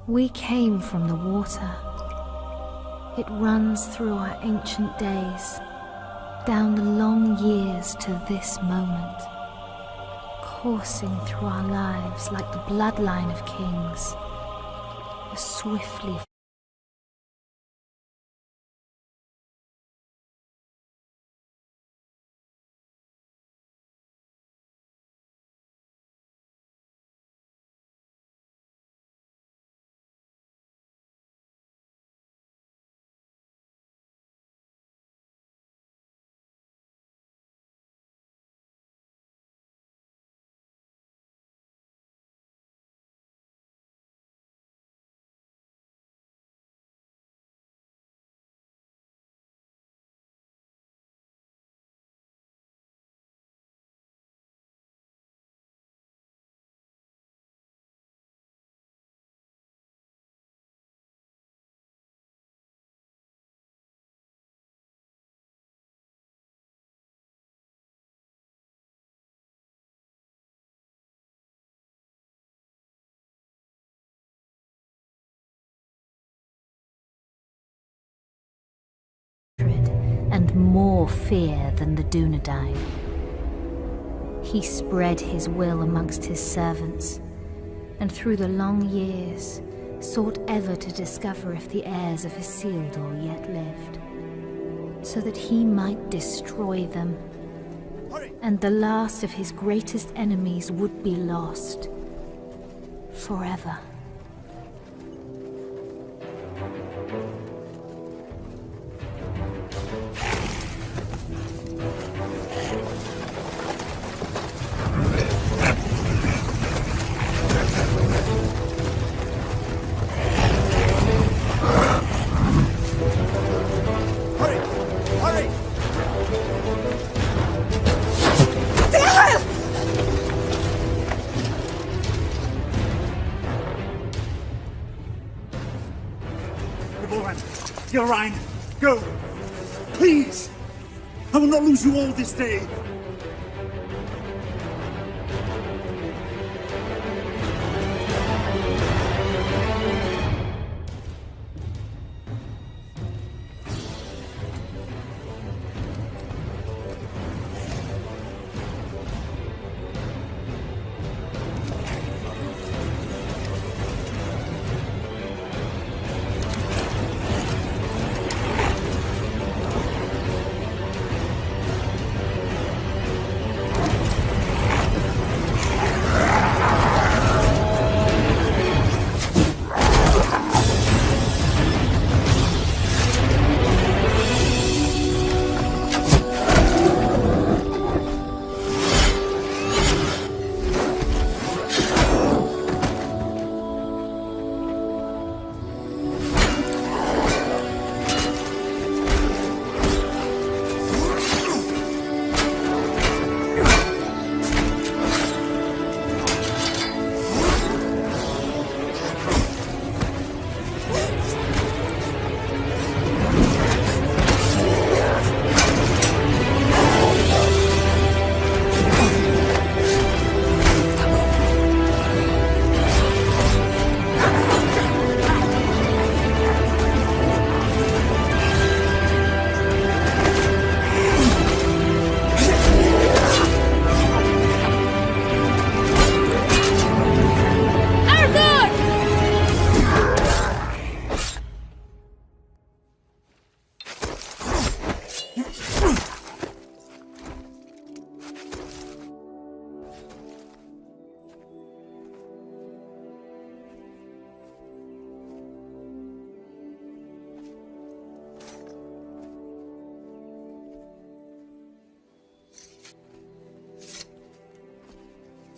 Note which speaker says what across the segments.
Speaker 1: We came from the water. It runs through our ancient days, down the long years to this moment, coursing through our lives like the bloodline of kings, as swiftly and more fear than the Dunedain. He spread his will amongst his servants, and through the long years sought ever to discover if the heirs of Isildur yet lived, so that he might destroy them, and the last of his greatest enemies would be lost forever.
Speaker 2: Gilrain, go! Please! I will not lose you all this day!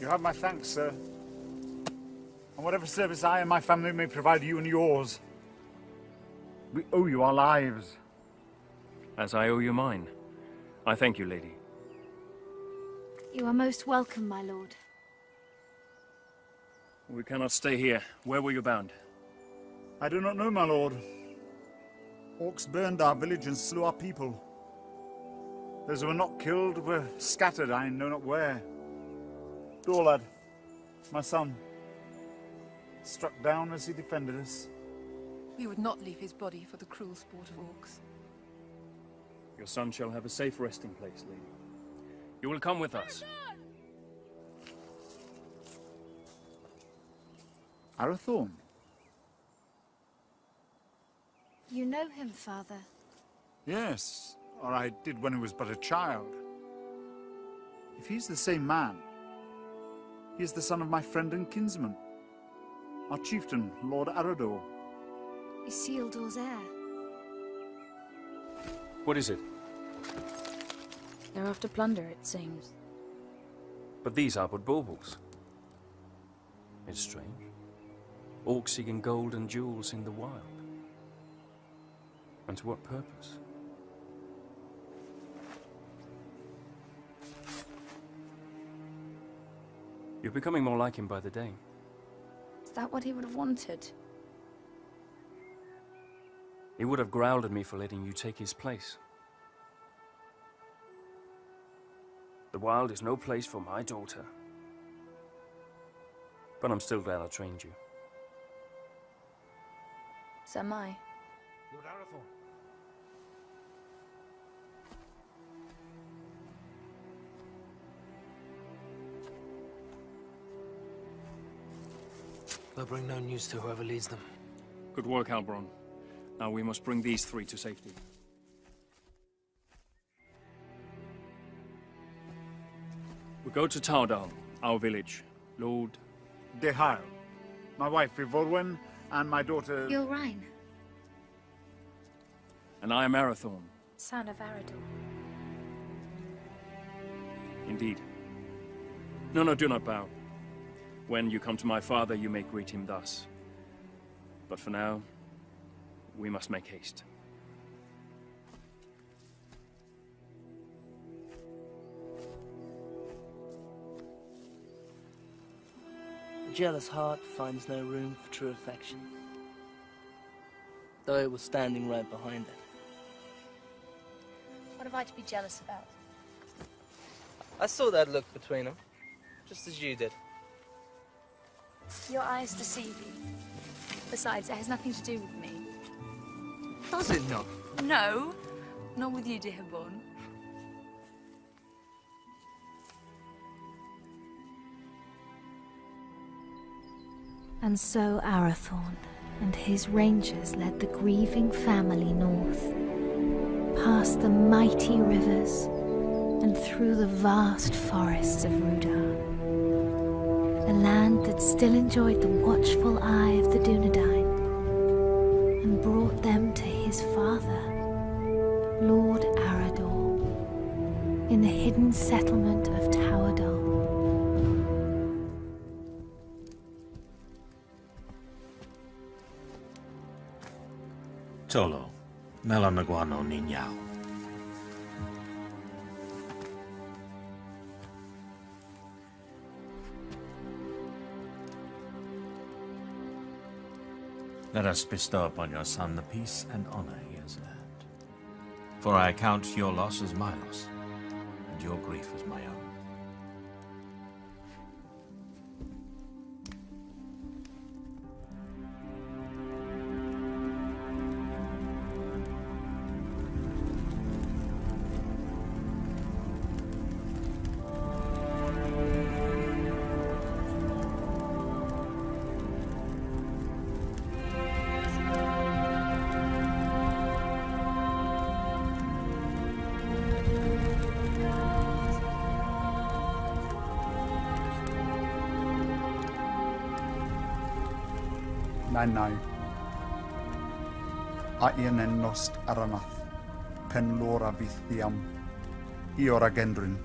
Speaker 2: You have my thanks, sir. And whatever service I and my family may provide you and yours, we owe you our lives.
Speaker 3: As I owe you mine. I thank you, lady.
Speaker 1: You are most welcome, my lord.
Speaker 3: We cannot stay here. Where were you bound?
Speaker 2: I do not know, my lord. Orcs burned our village and slew our people. Those who were not killed were scattered, I know not where. Dorlad, my son. struck down as he defended us.
Speaker 4: We would not leave his body for the cruel sport of orcs.
Speaker 3: Your son shall have a safe resting place, lady. You will come with us.
Speaker 2: Arathorn?
Speaker 1: You know him, Father?
Speaker 2: Yes, or I did when he was but a child. If he's the same man, he is the son of my friend and kinsman, our chieftain, Lord Arador.
Speaker 1: Isildur's heir.
Speaker 3: What is it?
Speaker 5: They're after plunder, it seems.
Speaker 3: But these are but baubles. It's strange. Orcs seeking gold and jewels in the wild. And to what purpose? You're becoming more like him by the day.
Speaker 5: Is that what he would have wanted?
Speaker 3: He would have growled at me for letting you take his place. The wild is no place for my daughter. But I'm still glad I trained you.
Speaker 5: So am I.
Speaker 6: Lord Arathorn. They'll bring no news to whoever leads them.
Speaker 3: Good work, Halbron. Now we must bring these three to safety. We go to Tardal, our village. Lord...
Speaker 2: Dehail, my wife Ivorwen, and my daughter...
Speaker 1: Gilrain,
Speaker 3: And I am Arathorn.
Speaker 5: Son of Arador.
Speaker 3: Indeed. No, do not bow. When you come to my father, you may greet him thus. But for now, we must make haste.
Speaker 7: A jealous heart finds no room for true affection, though it was standing right behind it.
Speaker 5: What have I to be jealous about?
Speaker 7: I saw that look between them, just as you did.
Speaker 5: Your eyes deceive you. Besides, it has nothing to do with me.
Speaker 7: Does it not?
Speaker 5: No, not with you, Dehaborn.
Speaker 1: and so Arathorn and his rangers led the grieving family north, past the mighty rivers and through the vast forests of Rudar, a land that still enjoyed the watchful eye of the Dunedain, and brought them to his father, Lord Arador, in the hidden settlement of Tauadol.
Speaker 6: Tolo, Melanaguano Ninyao. Let us bestow upon your son the peace and honor he has earned. For I account your loss as my loss, and your grief as my own.
Speaker 2: Nai. Aien en nost aranath, pen lora vithiam, iora gendrin.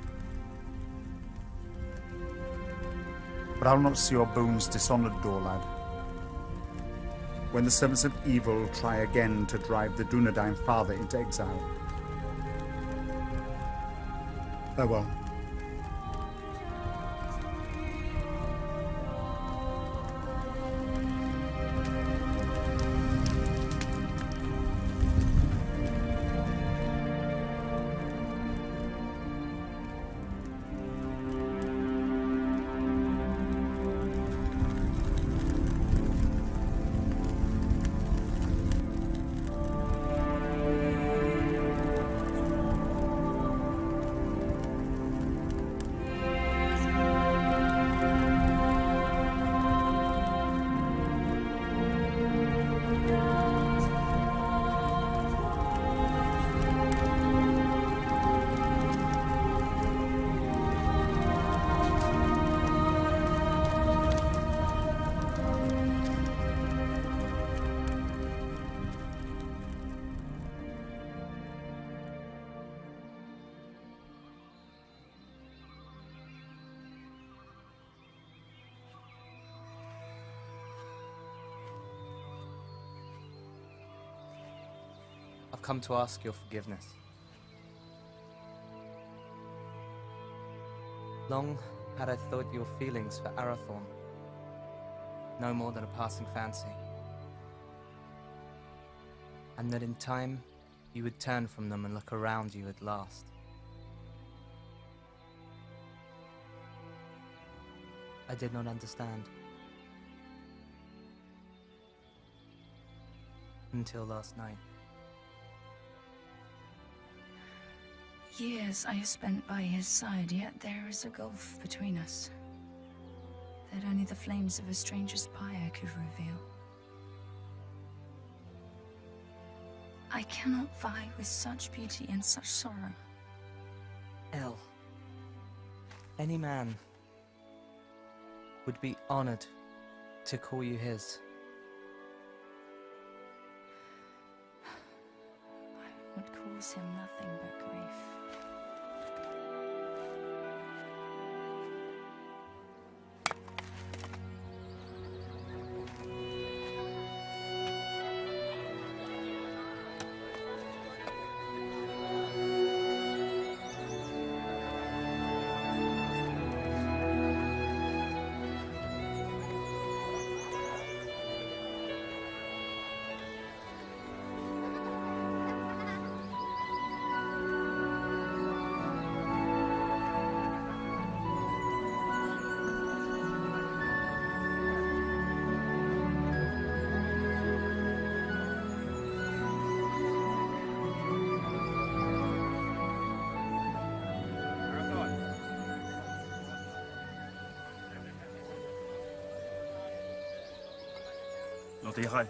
Speaker 2: Brown not see your bones dishonored, Dorlad. When the servants of evil try again to drive the Dunedain father into exile. Farewell.
Speaker 7: come to ask your forgiveness. Long had I thought your feelings for Arathorn no more than a passing fancy, and that in time you would turn from them and look around you at last. I did not understand. Until last night.
Speaker 8: Years I have spent by his side, yet there is a gulf between us that only the flames of a stranger's pyre could reveal. I cannot vie with such beauty and such sorrow.
Speaker 7: El, any man would be honored to call you his.
Speaker 8: I would cause him nothing but grief.
Speaker 3: Lord Ihai.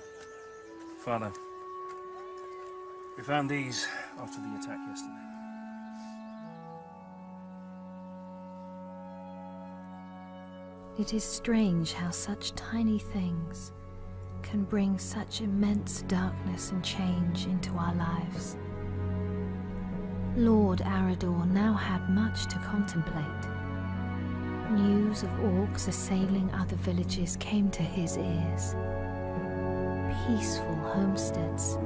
Speaker 3: Father, we found these after the attack yesterday.
Speaker 1: It is strange how such tiny things can bring such immense darkness and change into our lives. Lord Arador now had much to contemplate. News of orcs assailing other villages came to his ears. Peaceful homesteads,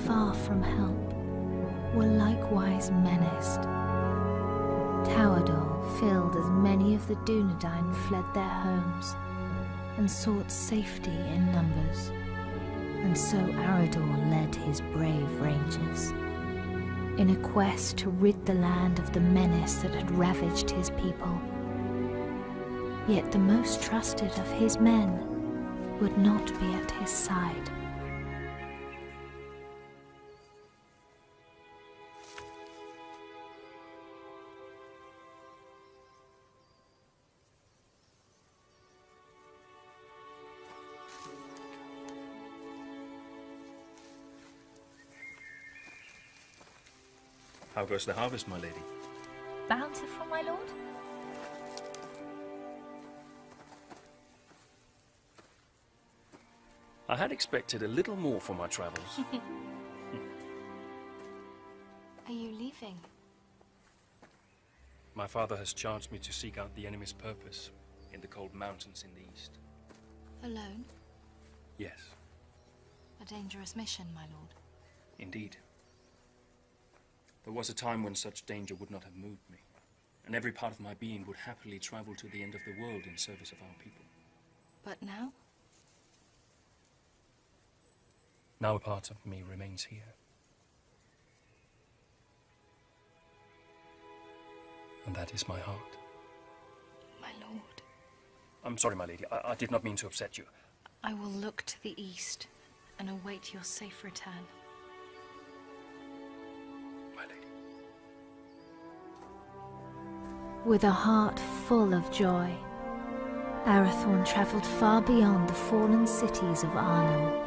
Speaker 1: far from help, were likewise menaced. Towador filled as many of the Dunedain fled their homes and sought safety in numbers, and so Arador led his brave rangers in a quest to rid the land of the menace that had ravaged his people. Yet the most trusted of his men would not be at his side.
Speaker 3: How goes the harvest, my lady?
Speaker 1: Bountiful, my lord?
Speaker 3: I had expected a little more for my travels.
Speaker 5: Are you leaving?
Speaker 3: My father has charged me to seek out the enemy's purpose in the cold mountains in the east.
Speaker 5: Alone?
Speaker 3: Yes,
Speaker 5: A dangerous mission, my lord.
Speaker 3: indeed. There was a time when such danger would not have moved me, and every part of my being would happily travel to the end of the world in service of our people.
Speaker 5: But now?
Speaker 3: Now a part of me remains here. And that is my heart.
Speaker 5: My lord.
Speaker 3: I'm sorry, my lady. I did not mean to upset you.
Speaker 5: I will look to the east and await your safe return.
Speaker 3: My lady.
Speaker 1: With a heart full of joy, Arathorn travelled far beyond the fallen cities of Arnor.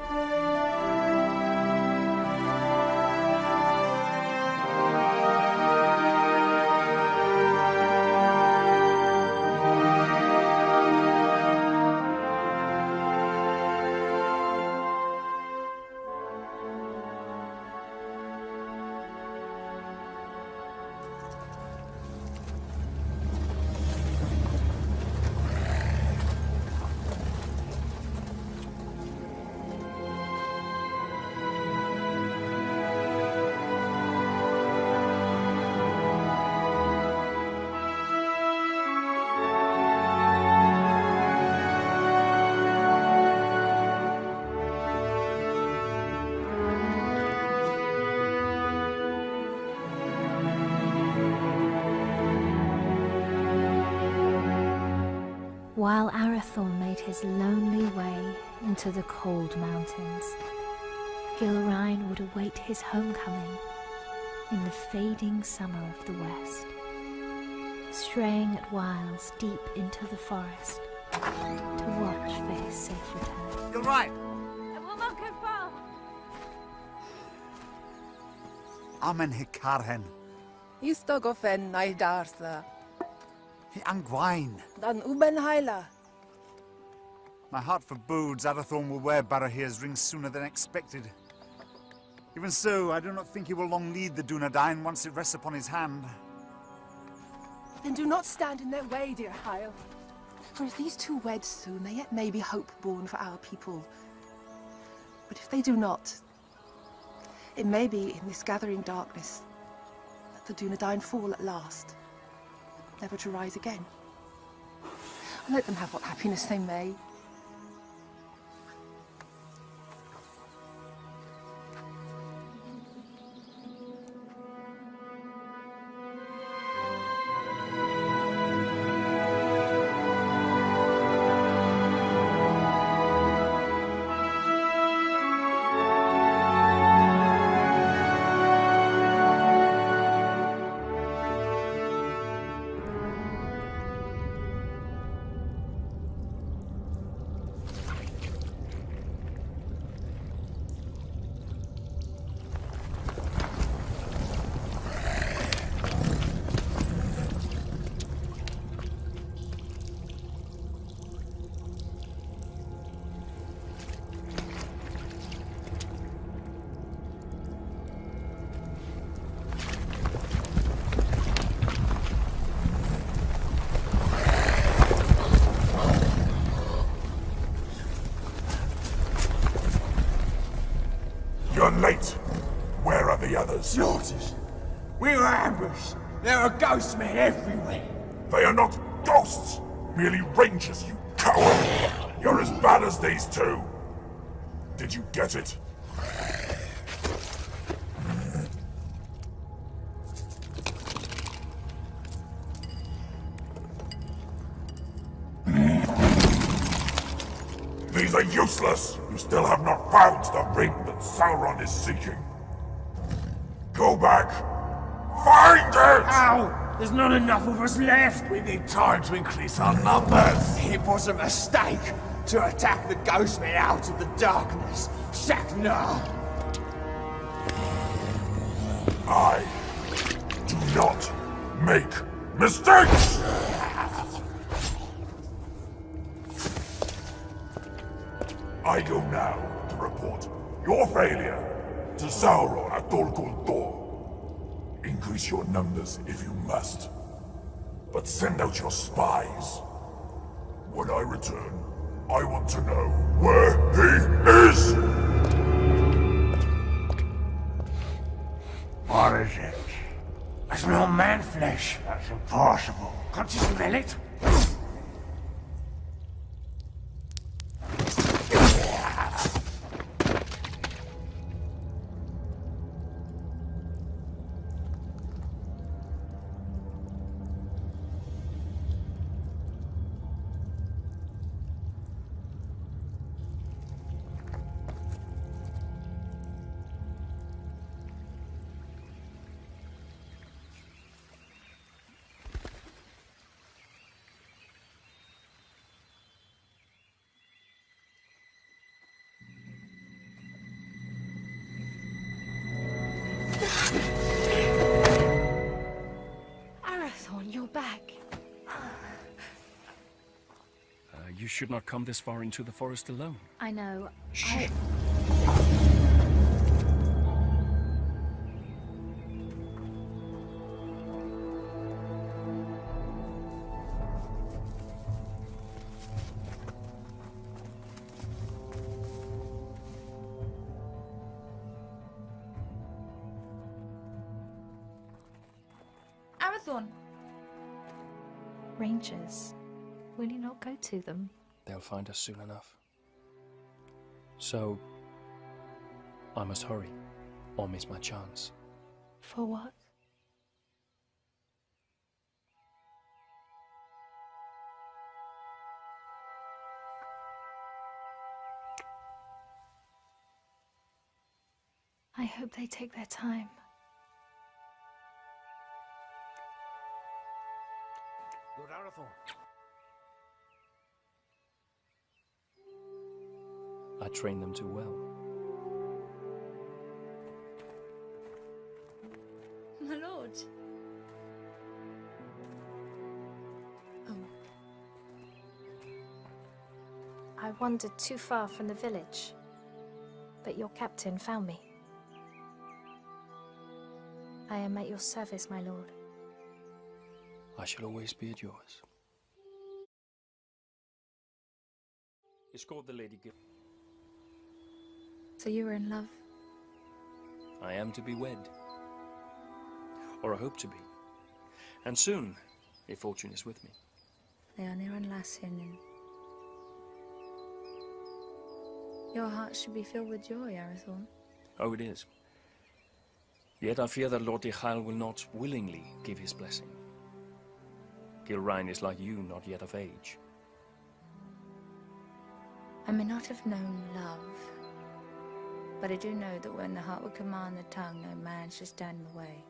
Speaker 1: while Arathorn made his lonely way into the cold mountains, Gilrain would await his homecoming in the fading summer of the west, straying at whiles deep into the forest to watch for his safe return.
Speaker 2: You're right.
Speaker 5: I will not go far.
Speaker 2: Amen hikarhen.
Speaker 4: Istogofen naidarsa.
Speaker 2: Hi angwain.
Speaker 4: Dan uben haila.
Speaker 2: My heart forebodes Arathorn will wear Barahir's ring sooner than expected. Even so, I do not think he will long lead the Dunedain once it rests upon his hand.
Speaker 4: Then do not stand in their way, dear Hyle. For if these two wed soon, there yet may be hope born for our people. But if they do not, it may be in this gathering darkness that the Dunedain fall at last, never to rise again. And let them have what happiness they may.
Speaker 9: You're late. Where are the others?
Speaker 10: Slaughtered. We were ambushed. There are ghost men everywhere.
Speaker 9: They are not ghosts, merely rangers, you coward! You're as bad as these two. Did you get it? These are useless! You still have not found the ring that Sauron is seeking. Go back. Find it!
Speaker 10: Ow! There's not enough of us left!
Speaker 9: We need time to increase our numbers.
Speaker 10: It was a mistake to attack the ghost men out of the darkness. Shaknar!
Speaker 9: I do not make mistakes! I go now to report your failure to Sauron at Dol Guldur. Increase your numbers if you must, but send out your spies. When I return, I want to know where he is!
Speaker 10: What is it? I smell man flesh. That's impossible. Can't you smell it?
Speaker 4: Arathorn, you're back.
Speaker 3: You should not come this far into the forest alone.
Speaker 1: I know.
Speaker 8: Arathorn!
Speaker 1: Rangers, will you not go to them?
Speaker 3: They'll find us soon enough. So, I must hurry, or miss my chance.
Speaker 1: For what? I hope they take their time.
Speaker 6: Lord Arathorn.
Speaker 3: I trained them too well.
Speaker 8: My lord. Oh.
Speaker 1: I wandered too far from the village, but your captain found me. I am at your service, my lord.
Speaker 3: I shall always be at yours. Escort the Lady Gil.
Speaker 8: So you were in love?
Speaker 3: I am to be wed. Or I hope to be. And soon, if fortune is with me.
Speaker 8: Leonir and Lassinen. Your heart should be filled with joy, Arathorn.
Speaker 3: Oh, it is. Yet I fear that Lord Dichael will not willingly give his blessing. Gilrain is like you, not yet of age.
Speaker 8: I may not have known love, but I do know that when the heart would command the tongue, no man should stand in the way.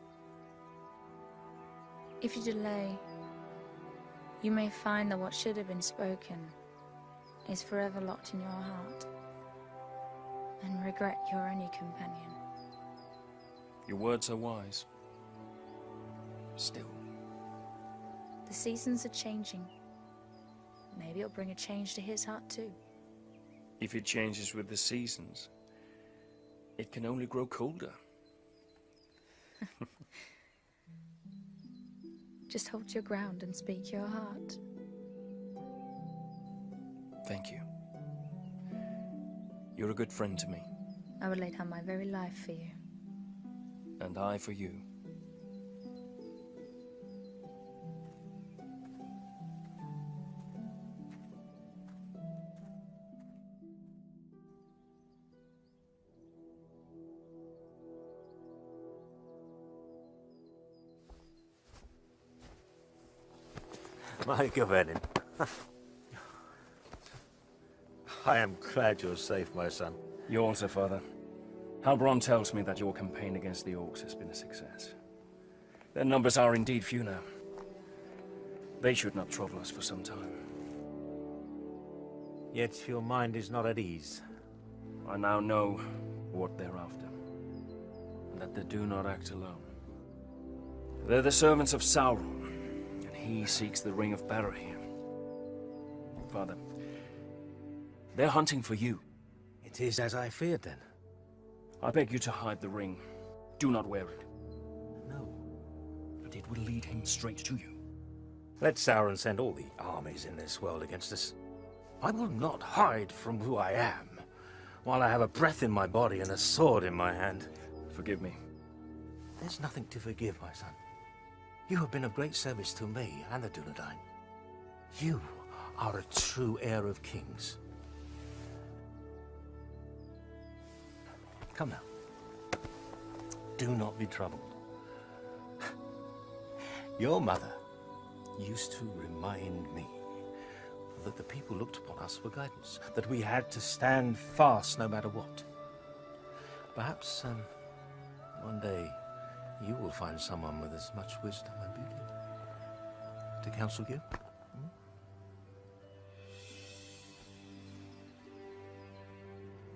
Speaker 8: If you delay, you may find that what should have been spoken is forever locked in your heart, and regret your only companion.
Speaker 3: Your words are wise. Still.
Speaker 8: The seasons are changing. Maybe it'll bring a change to his heart too.
Speaker 3: If it changes with the seasons, it can only grow colder.
Speaker 8: Just hold your ground and speak your heart.
Speaker 3: Thank you. You're a good friend to me.
Speaker 8: I would lay down my very life for you.
Speaker 3: And I for you.
Speaker 6: My Gavenin. I am glad you're safe, my son.
Speaker 3: You also, Father. Halbrand tells me that your campaign against the Orcs has been a success. Their numbers are indeed few now. They should not trouble us for some time.
Speaker 6: Yet your mind is not at ease.
Speaker 3: I now know what they're after, and that they do not act alone. They're the servants of Sauron, and he seeks the Ring of Barahir. Father, they're hunting for you.
Speaker 6: It is as I feared, then.
Speaker 3: I beg you to hide the ring. Do not wear it.
Speaker 6: No.
Speaker 3: But it will lead him straight to you.
Speaker 6: Let Sauron send all the armies in this world against us. I will not hide from who I am, while I have a breath in my body and a sword in my hand.
Speaker 3: Forgive me.
Speaker 6: There's nothing to forgive, my son. You have been of great service to me and the Dunedain. You are a true heir of kings. Come now. Do not be troubled. Your mother used to remind me that the people looked upon us for guidance, that we had to stand fast no matter what. Perhaps one day you will find someone with as much wisdom and beauty to counsel you.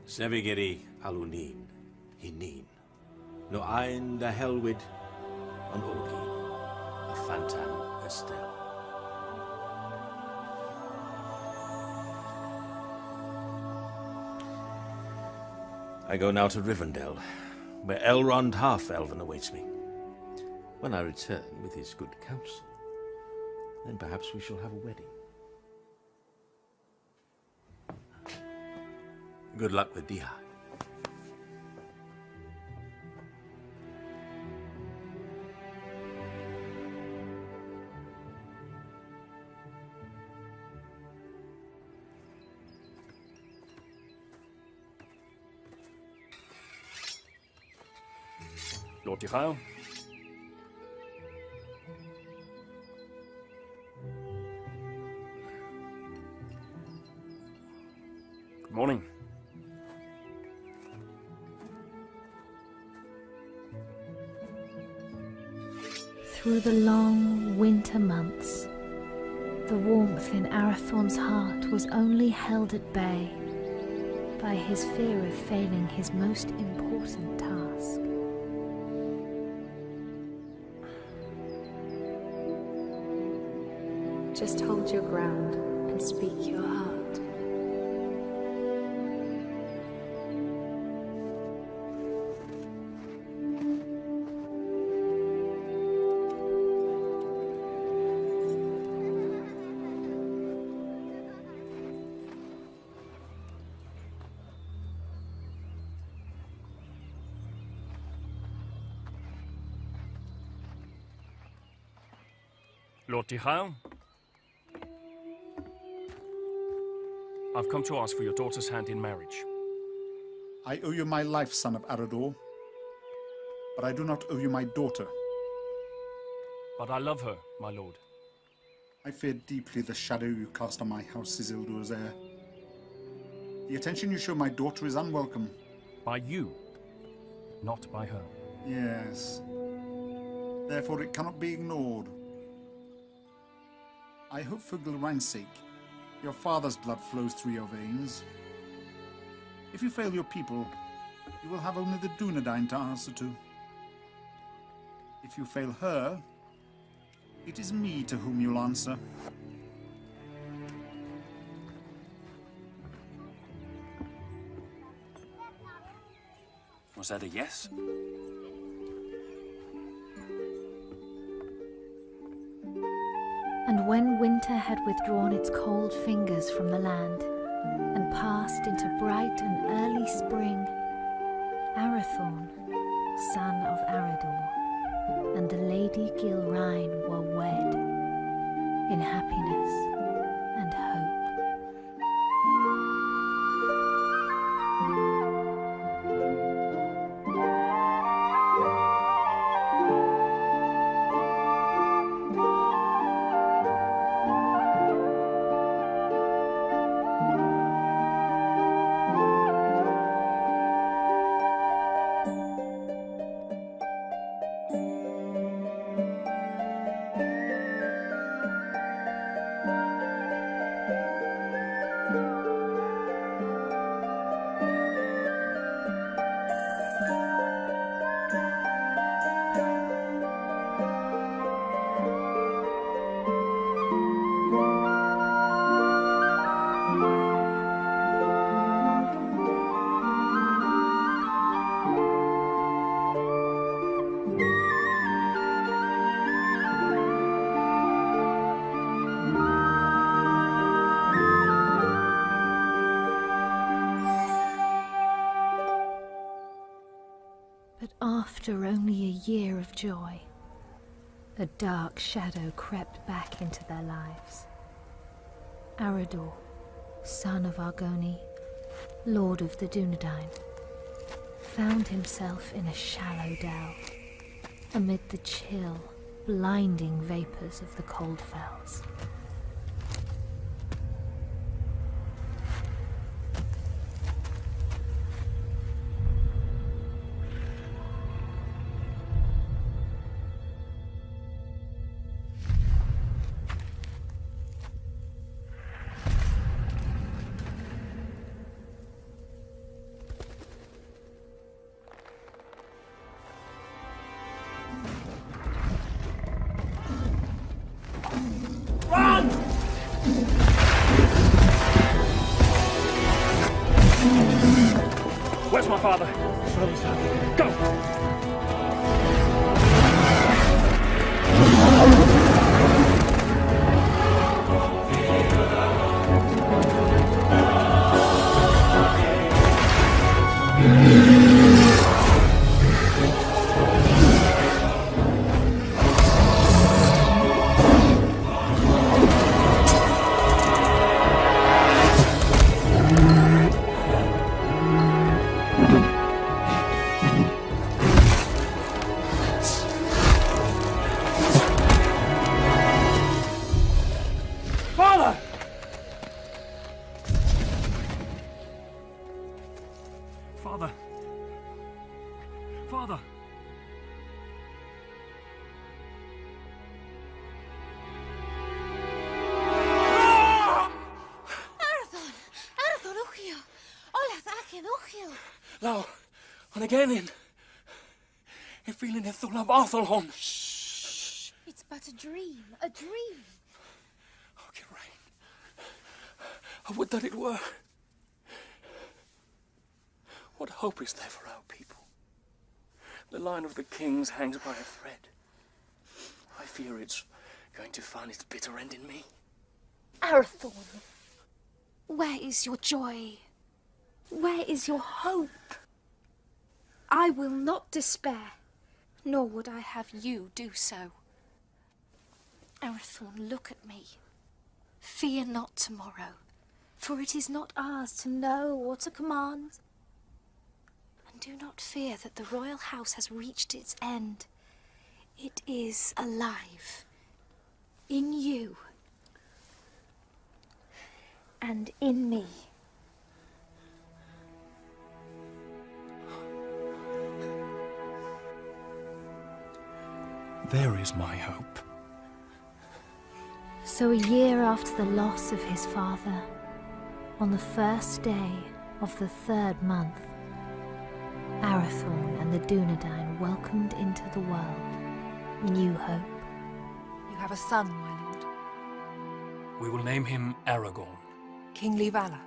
Speaker 6: Sevigeri alunin, hinin, no ein da helwid, an olgi, a fantan estel. I go now to Rivendell, where Elrond Half-Elven awaits me. When I return with his good counsel, then perhaps we shall have a wedding. Good luck with Diha.
Speaker 3: Lord Dichael. Good morning.
Speaker 1: Through the long winter months, the warmth in Arathorn's heart was only held at bay by his fear of failing his most important task.
Speaker 8: Just hold your ground and speak your heart.
Speaker 3: Lord Tihael, I've come to ask for your daughter's hand in marriage.
Speaker 2: I owe you my life, son of Arador, but I do not owe you my daughter.
Speaker 3: But I love her, my lord.
Speaker 2: I fear deeply the shadow you cast on my house, Isildur's heir. The attention you show my daughter is unwelcome.
Speaker 3: By you, not by her.
Speaker 2: Yes. Therefore it cannot be ignored. I hope for Gilrain's sake, your father's blood flows through your veins. If you fail your people, you will have only the Dunedain to answer to. If you fail her, it is me to whom you'll answer.
Speaker 3: Was that a yes?
Speaker 1: And when winter had withdrawn its cold fingers from the land and passed into bright and early spring, Arathorn, son of Arador, and the Lady Gilrain were wed in happiness and hope. But after only a year of joy, a dark shadow crept back into their lives. Arador, son of Argoni, lord of the Dunedain, found himself in a shallow dell, amid the chill, blinding vapors of the cold fells.
Speaker 3: Where's my father? Go! Father! Father! Father!
Speaker 5: Ochiel.
Speaker 3: Now, and again in feeling the thought of Athelhon.
Speaker 5: It's but a dream, a dream.
Speaker 3: Oh, Geraint. I would that it were. What hope is there for our people? The line of the kings hangs by a thread. I fear it's going to find its bitter end in me.
Speaker 1: Arathorn, where is your joy? Where is your hope? I will not despair, nor would I have you do so. Arathorn, look at me. Fear not tomorrow, for it is not ours to know or to command. And do not fear that the royal house has reached its end. It is alive. In you. And in me.
Speaker 3: There is my hope.
Speaker 1: So a year after the loss of his father, on the first day of the 3rd month, Arathorn and the Dunedain welcomed into the world new hope.
Speaker 4: You have a son, my lord.
Speaker 3: We will name him Aragorn.
Speaker 4: Kingly valor.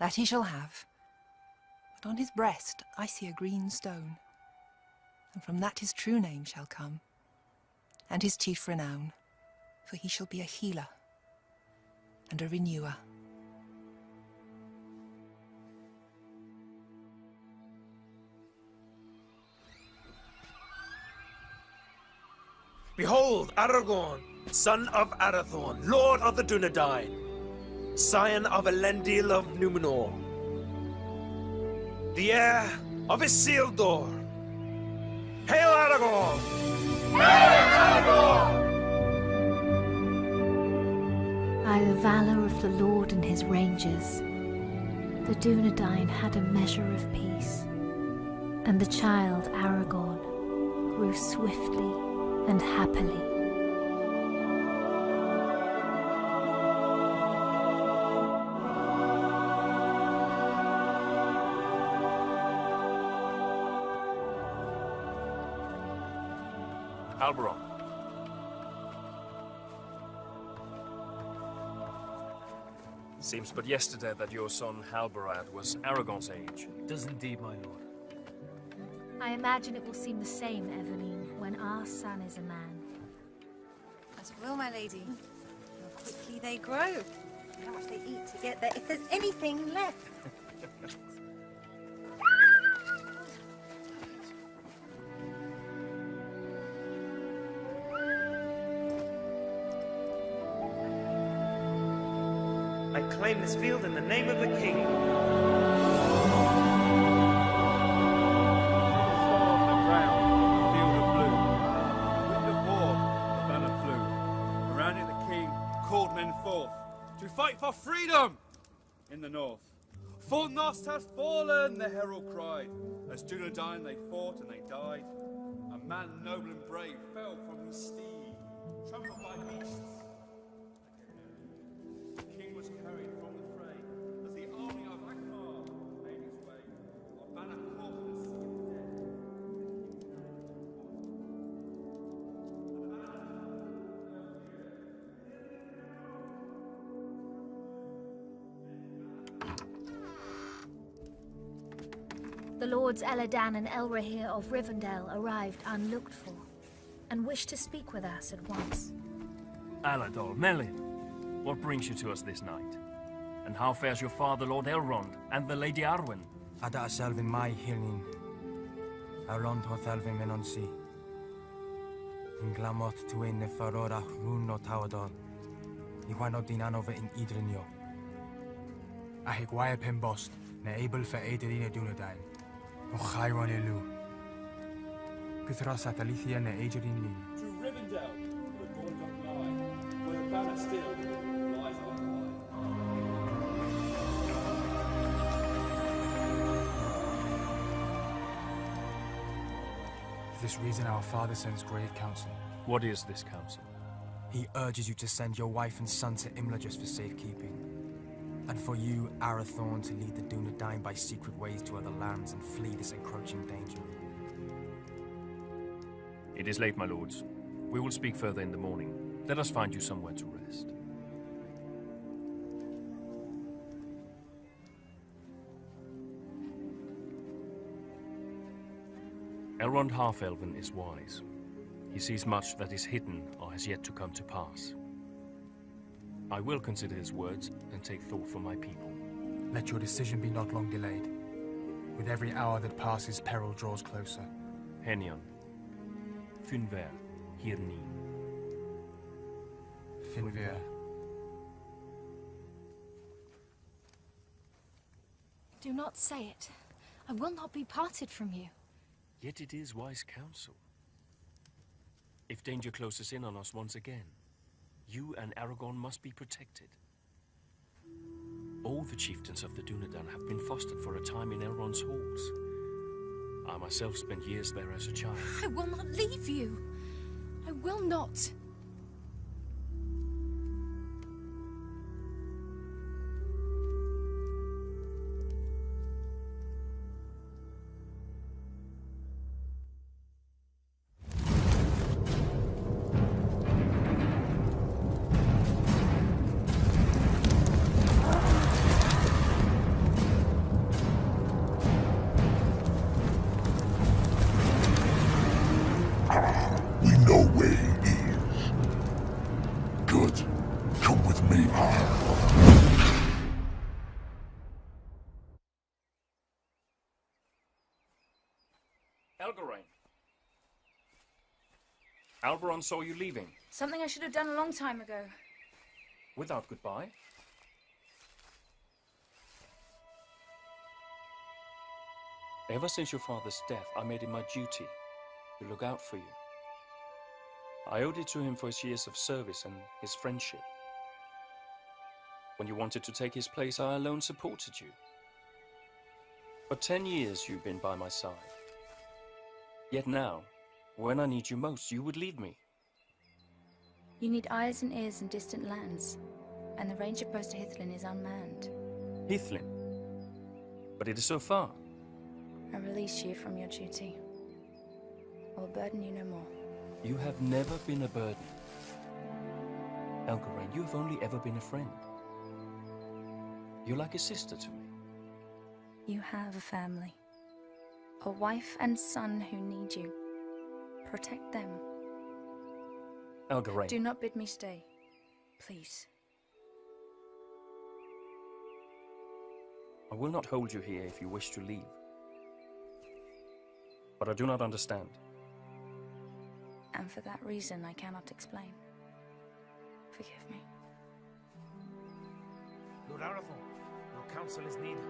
Speaker 4: That he shall have. But on his breast I see a green stone. And from that his true name shall come, and his chief renown, for he shall be a healer and a renewer.
Speaker 6: Behold, Aragorn, son of Arathorn, lord of the Dunedain, scion of Elendil of Numenor, the heir of Isildur. Hail Aragorn! Hail Aragorn!
Speaker 1: By the valor of the Lord and his rangers, the Dunedain had a measure of peace, and the child Aragorn grew swiftly and happily.
Speaker 3: Halberon. Seems but yesterday that your son Halberad was Aragorn's age.
Speaker 6: It does indeed, my lord.
Speaker 1: I imagine it will seem the same, Eveline, when our son is a man.
Speaker 11: As it will, my lady. How quickly they grow. How much they eat to get there, if there's anything left.
Speaker 6: I claim this field in the name of the king.
Speaker 12: To fight for freedom in the north. For Nost has fallen, the herald cried. As Dunedain they fought and they died. A man noble and brave fell from his steed, trampled by beasts. The king was carried from the fray as the army of Akbar made its way. Our banner caught in the sea of death.
Speaker 1: The lords Eladan and Elrahir of Rivendell arrived unlooked for, and wished to speak with us at once.
Speaker 3: Alador, Melin, what brings you to us this night? And how fares your father, Lord Elrond, and the Lady Arwen?
Speaker 13: Ada Selvin mai hilnin. Elrond ho Thelvin men on sea. In glamot tuin ne farora rún no tawador. Ni wano dinan over in Idrinio. Ahig waia pen bost, ne able for Aederina Dunedain. O Chairon elu. Pithras Atalithia ne Aederin lin.
Speaker 12: To Rivendell, the boy doth lie, where the banner still flies on
Speaker 13: For this reason our father sends grave counsel.
Speaker 3: What is this counsel?
Speaker 13: He urges you to send your wife and son to Imladris for safekeeping. And for you, Arathorn, to lead the Dunedain by secret ways to other lands and flee this encroaching danger.
Speaker 3: It is late, my lords. We will speak further in the morning. Let us find you somewhere to rest. Elrond Half-Elven is wise. He sees much that is hidden or has yet to come to pass. I will consider his words and take thought for my people.
Speaker 13: Let your decision be not long delayed. With every hour that passes, peril draws closer.
Speaker 3: Henion. Finver. Hirni.
Speaker 13: Finver.
Speaker 1: Do not say it. I will not be parted from you.
Speaker 3: Yet it is wise counsel. If danger closes in on us once again, you and Aragorn must be protected. All the chieftains of the Dunedain have been fostered for a time in Elrond's halls. I myself spent years there as a child.
Speaker 1: I will not leave you. I will not.
Speaker 9: We know where he is. Good. Come with me.
Speaker 3: Elgarain. Alberon saw you leaving.
Speaker 8: Something I should have done a long time ago.
Speaker 3: Without goodbye? Ever since your father's death, I made it my duty to look out for you. I owed it to him for his years of service and his friendship. When you wanted to take his place, I alone supported you. For 10 years you've been by my side. Yet now, when I need you most, you would leave me.
Speaker 8: You need eyes and ears in distant lands, and the ranger post to Hithlin is unmanned.
Speaker 3: Hithlin? But it is so far.
Speaker 8: I release you from your duty. I will burden you no more.
Speaker 3: You have never been a burden. Elgarain, you have only ever been a friend. You're like a sister to me.
Speaker 8: You have a family. A wife and son who need you. Protect them.
Speaker 3: Elgarain.
Speaker 8: Do not bid me stay. Please.
Speaker 3: I will not hold you here if you wish to leave. But I do not understand.
Speaker 8: And for that reason, I cannot explain. Forgive me.
Speaker 13: Lord Arathorn, your counsel is needed.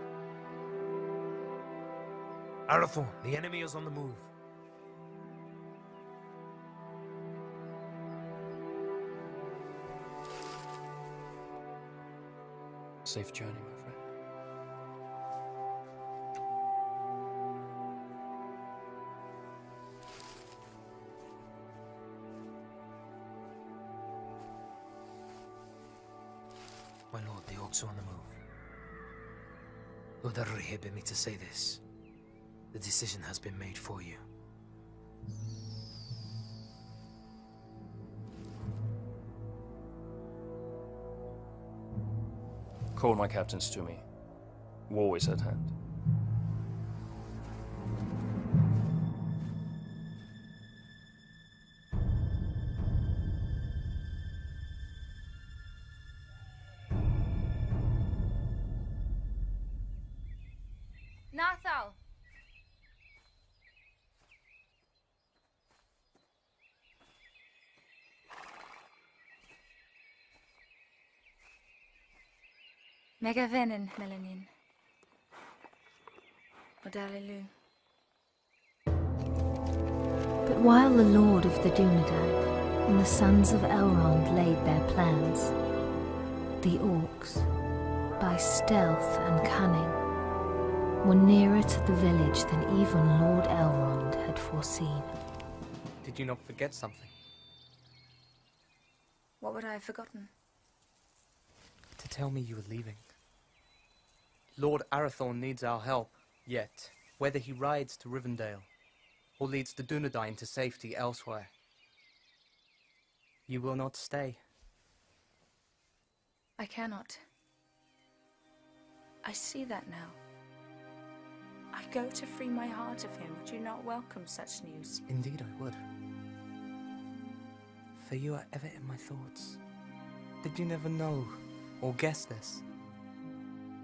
Speaker 13: Arathorn, the enemy is on the move.
Speaker 3: Safe journey, my friend.
Speaker 6: My lord, the orcs are on the move. Lord Arrhier bid me to say this. The decision has been made for you.
Speaker 3: Call my captains to me. War is at hand.
Speaker 8: Nathal! Megavenen, Melanin. Odalilu.
Speaker 1: But while the Lord of the Dunedain and the sons of Elrond laid their plans, the orcs, by stealth and cunning, were nearer to the village than even Lord Elrond had foreseen.
Speaker 7: Did you not forget something?
Speaker 8: What would I have forgotten?
Speaker 7: To tell me you were leaving. Lord Arathorn needs our help, yet whether he rides to Rivendell or leads the Dunedain to safety elsewhere, you will not stay.
Speaker 8: I cannot. I see that now. I go to free my heart of him. Would you not welcome such news?
Speaker 7: Indeed I would. For you are ever in my thoughts. Did you never know or guess this?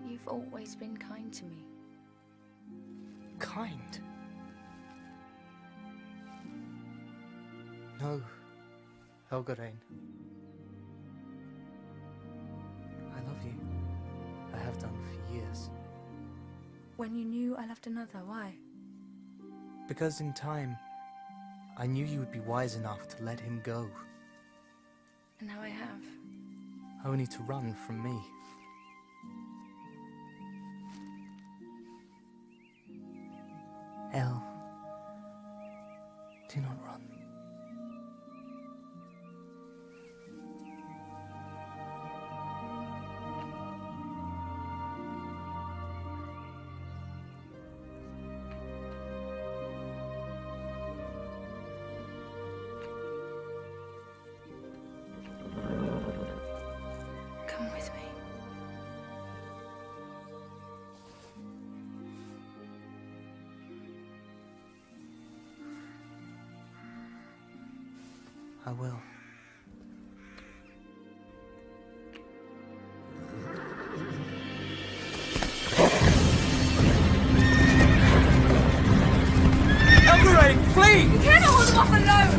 Speaker 8: You've always been kind to me.
Speaker 7: Kind? No, Helgarain. I love you. I have done for years.
Speaker 8: When you knew I loved another, why?
Speaker 7: Because in time, I knew you would be wise enough to let him go.
Speaker 8: And now I have.
Speaker 7: Only to run from me. El, do not run.
Speaker 8: Come with me.
Speaker 7: I will.
Speaker 13: Helgarain, flee!
Speaker 5: You cannot hold them off alone!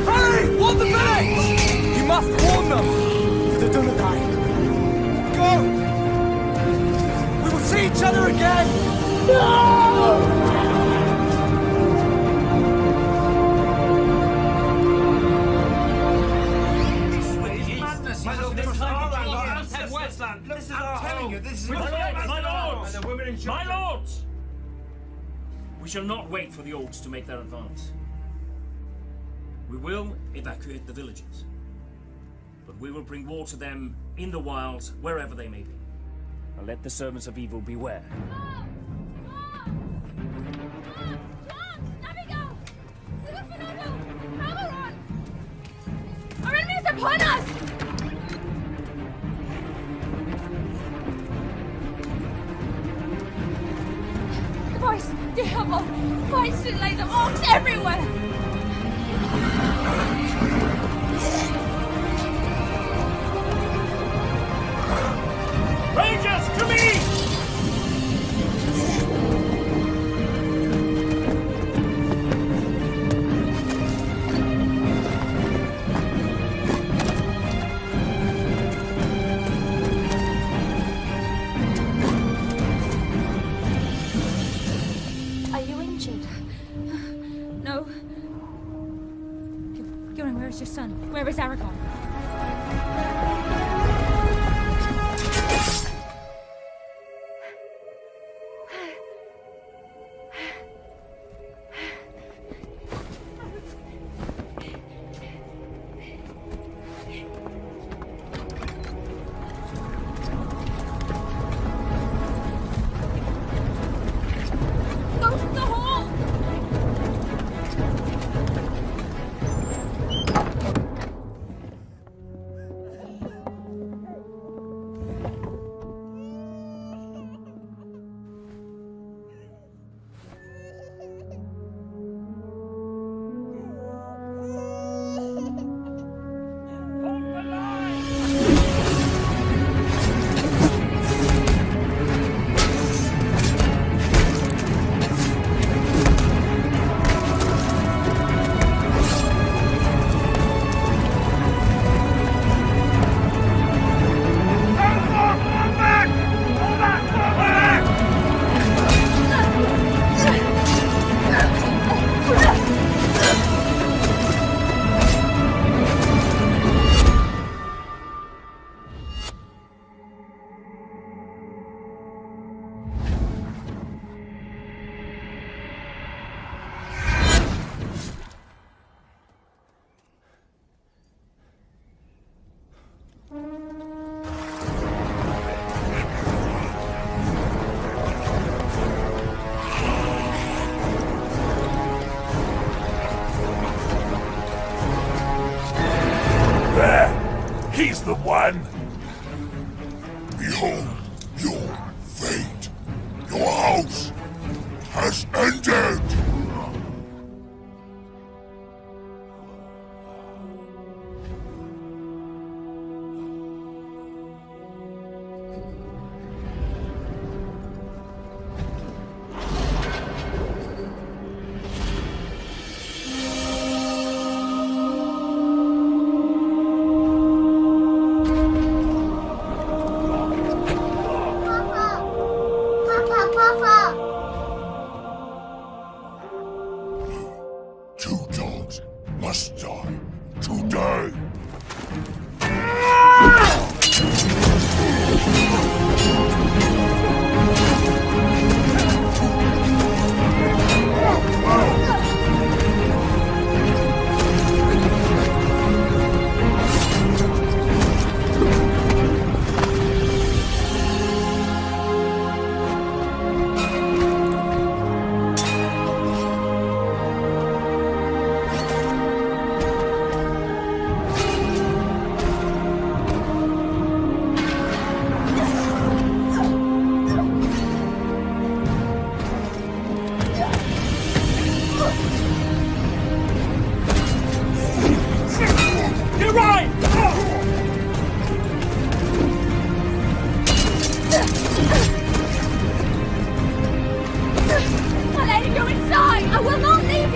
Speaker 13: Hurry! Warn the village! You must warn them! The Dunedain. Go! We will see each other again! No!
Speaker 3: My lords! We shall not wait for the orcs to make their advance. We will evacuate the villages. But we will bring war to them in the wilds, wherever they may be. And let the servants of evil beware.
Speaker 5: Our enemy is upon us! The voice! The Hubble! Voice to lay the orcs everywhere!
Speaker 3: Rangers, to me!
Speaker 8: Are you injured?
Speaker 5: No. Gillen, where is your son? Where is Aragorn? Go to the hall!
Speaker 9: man! Behold your fate! Your house has ended! Two dogs must die today!
Speaker 5: You're right! My lady, you're inside! I will not leave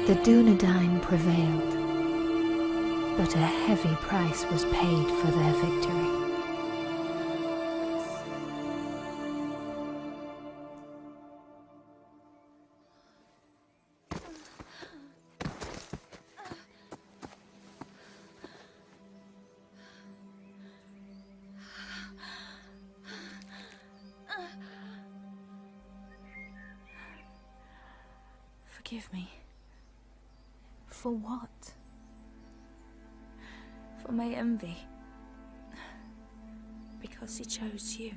Speaker 1: The Dunedain prevailed, but a heavy price was paid for their victory.
Speaker 8: Forgive me
Speaker 1: For what?
Speaker 8: for my envy. Because he chose you.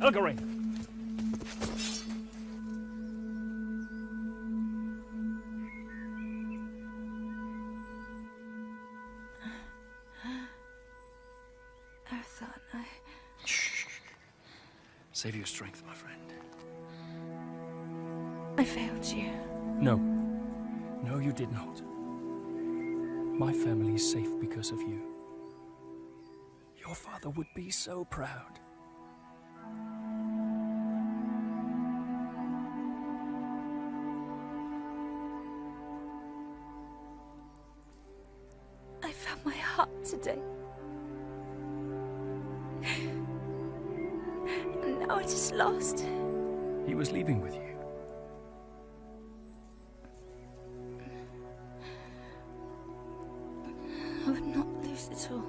Speaker 3: Elgarin!
Speaker 8: Earthon,
Speaker 3: Save your strength, my friend.
Speaker 8: I failed you.
Speaker 3: No. No, you did not. My family is safe because of you. Your father would be so proud.
Speaker 8: I found my heart today. And now it is lost.
Speaker 3: He was leaving with you.
Speaker 8: I would not lose it all.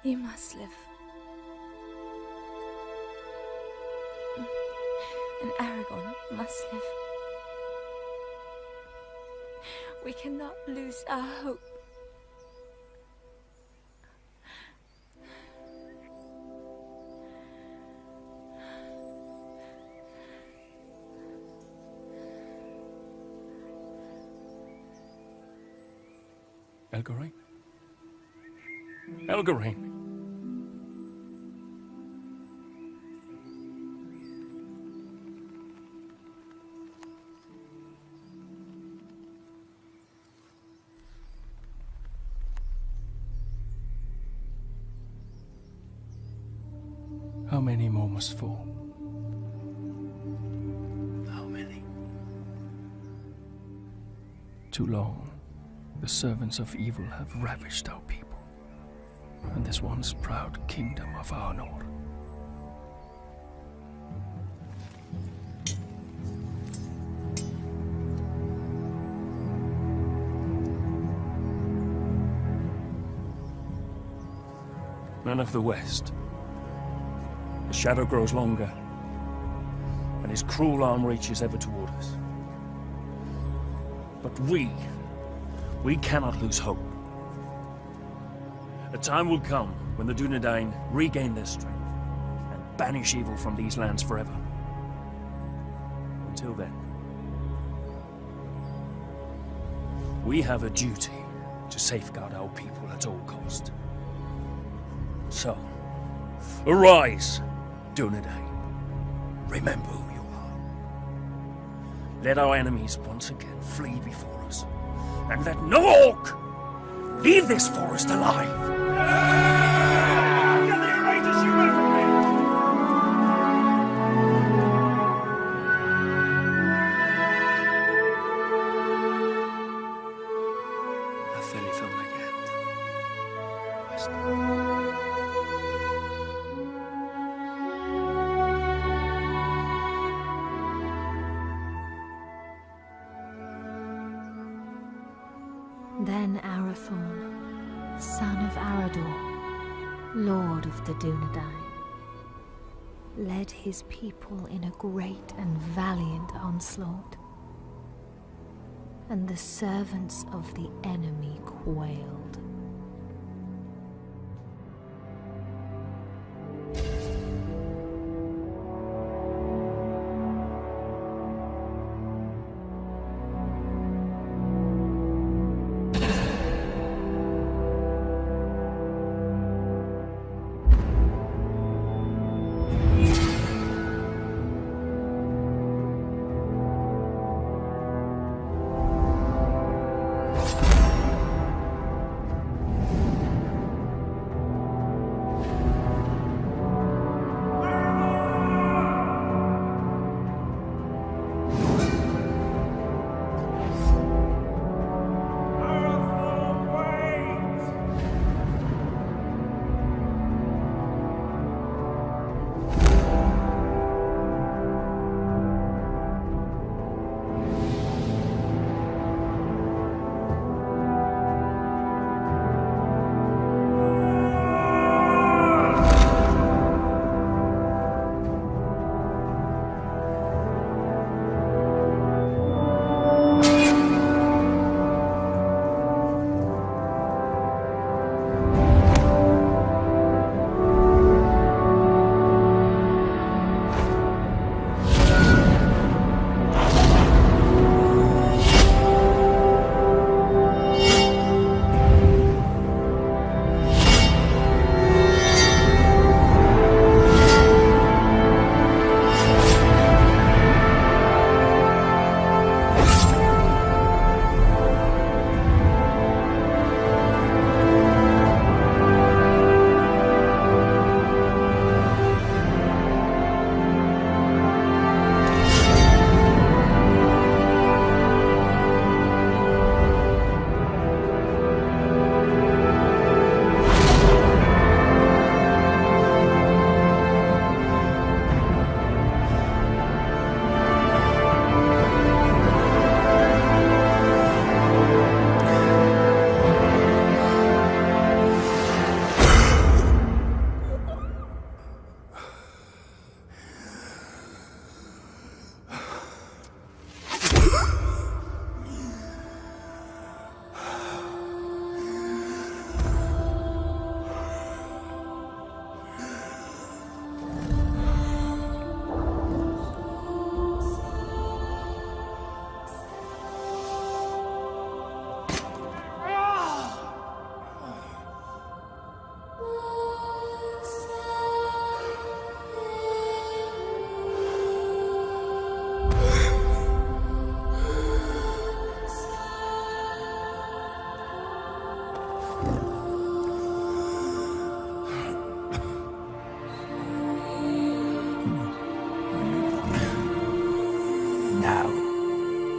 Speaker 8: You must live. And Aragon must live. We cannot lose our hope.
Speaker 3: Elgarine? Elgarine! How many more must fall?
Speaker 6: How many?
Speaker 3: Too long, the servants of evil have ravished our people, and this once proud kingdom of Arnor. Men of the West, the shadow grows longer, and his cruel arm reaches ever toward us. But we cannot lose hope. A time will come when the Dunedain regain their strength and banish evil from these lands forever. Until then, we have a duty to safeguard our people at all cost. So, arise, Dunedain. Remember who you are. Let our enemies once again flee before us, and let no orc leave this forest alive.
Speaker 1: Then Arathorn, son of Arador, lord of the Dunedain, led his people in a great and valiant onslaught, and the servants of the enemy quailed.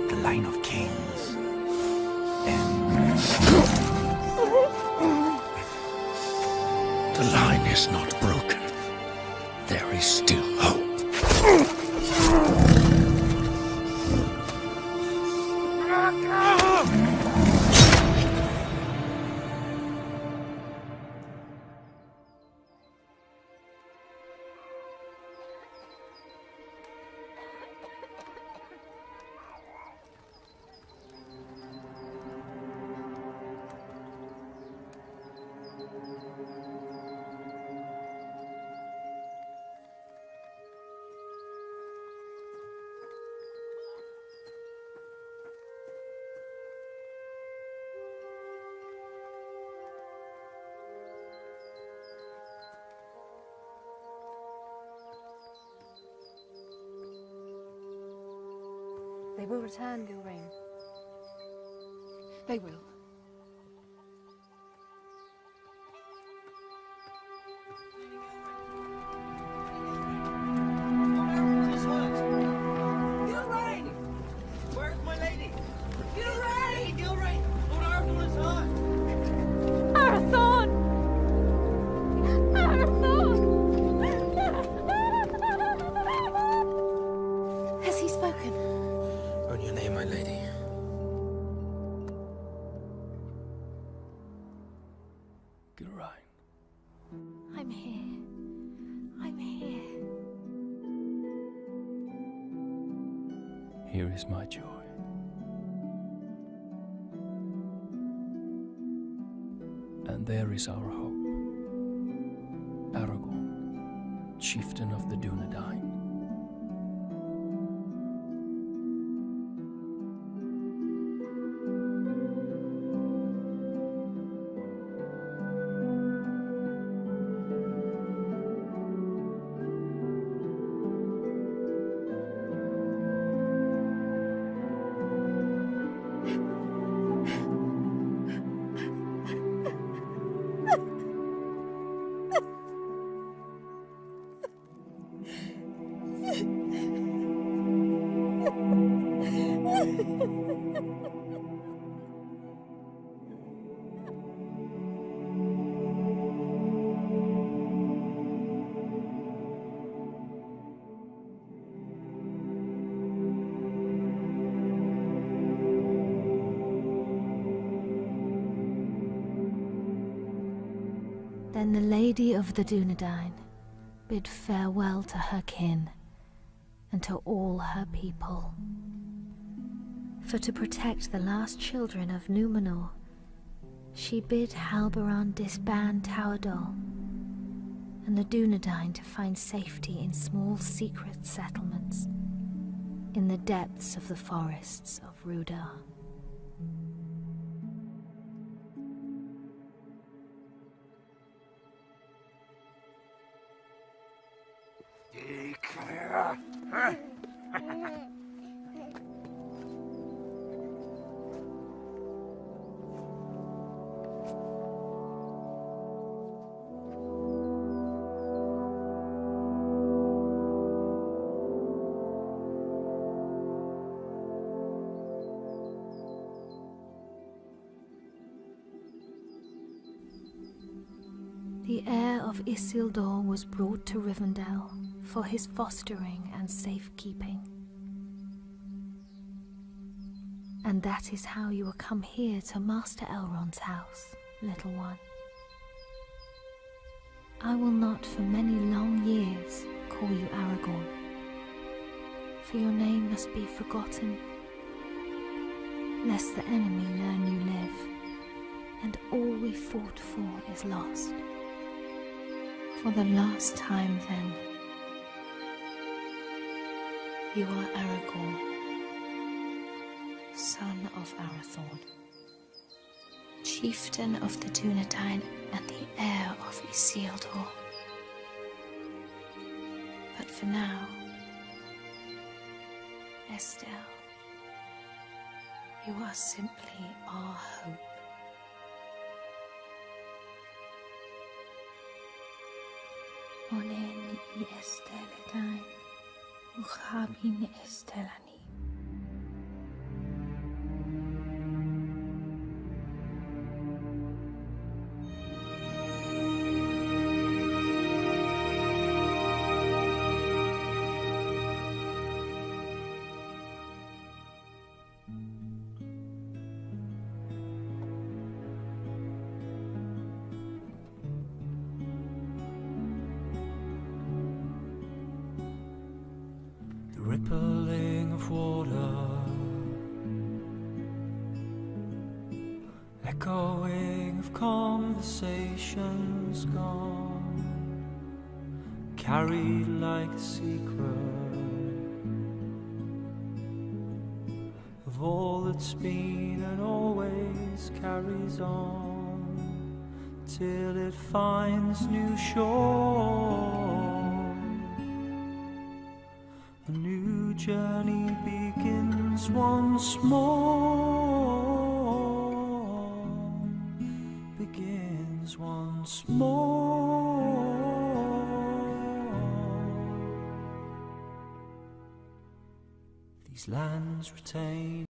Speaker 14: The line of kings ends.
Speaker 6: The line is not broken. There is still hope.
Speaker 11: They will return, Gilrain.
Speaker 4: They will.
Speaker 10: Gilrain! Where's my lady? Gilrain! Gilrain! Lord Arathorn is hurt!
Speaker 5: Arathorn! Arathorn!
Speaker 11: Has he spoken?
Speaker 6: On your name, my lady.
Speaker 3: Gilrain.
Speaker 1: I'm here. I'm here.
Speaker 3: Here is my joy. And there is our hope. Aragorn, chieftain of the Dunedain.
Speaker 1: Then the Lady of the Dunedain bid farewell to her kin and to all her people. For to protect the last children of Númenor, she bid Halberon disband Tauerdal and the Dunedain to find safety in small secret settlements in the depths of the forests of Rudar. The heir of Isildur was brought to Rivendell for his fostering and safekeeping. And that is how you will come here to Master Elrond's house, little one. I will not for many long years call you Aragorn, for your name must be forgotten, lest the enemy learn you live, and all we fought for is lost. For the last time, then, you are Aragorn, son of Arathorn, chieftain of the Dunedain and the heir of Isildur. But for now, Estelle, you are simply our hope. Onen I Estelle dain, uchabin Estellani.
Speaker 13: Echoing of conversations gone, carried like a secret of all that's been and always carries on till it finds new shore. A new journey begins once more, begins once more. These lands retain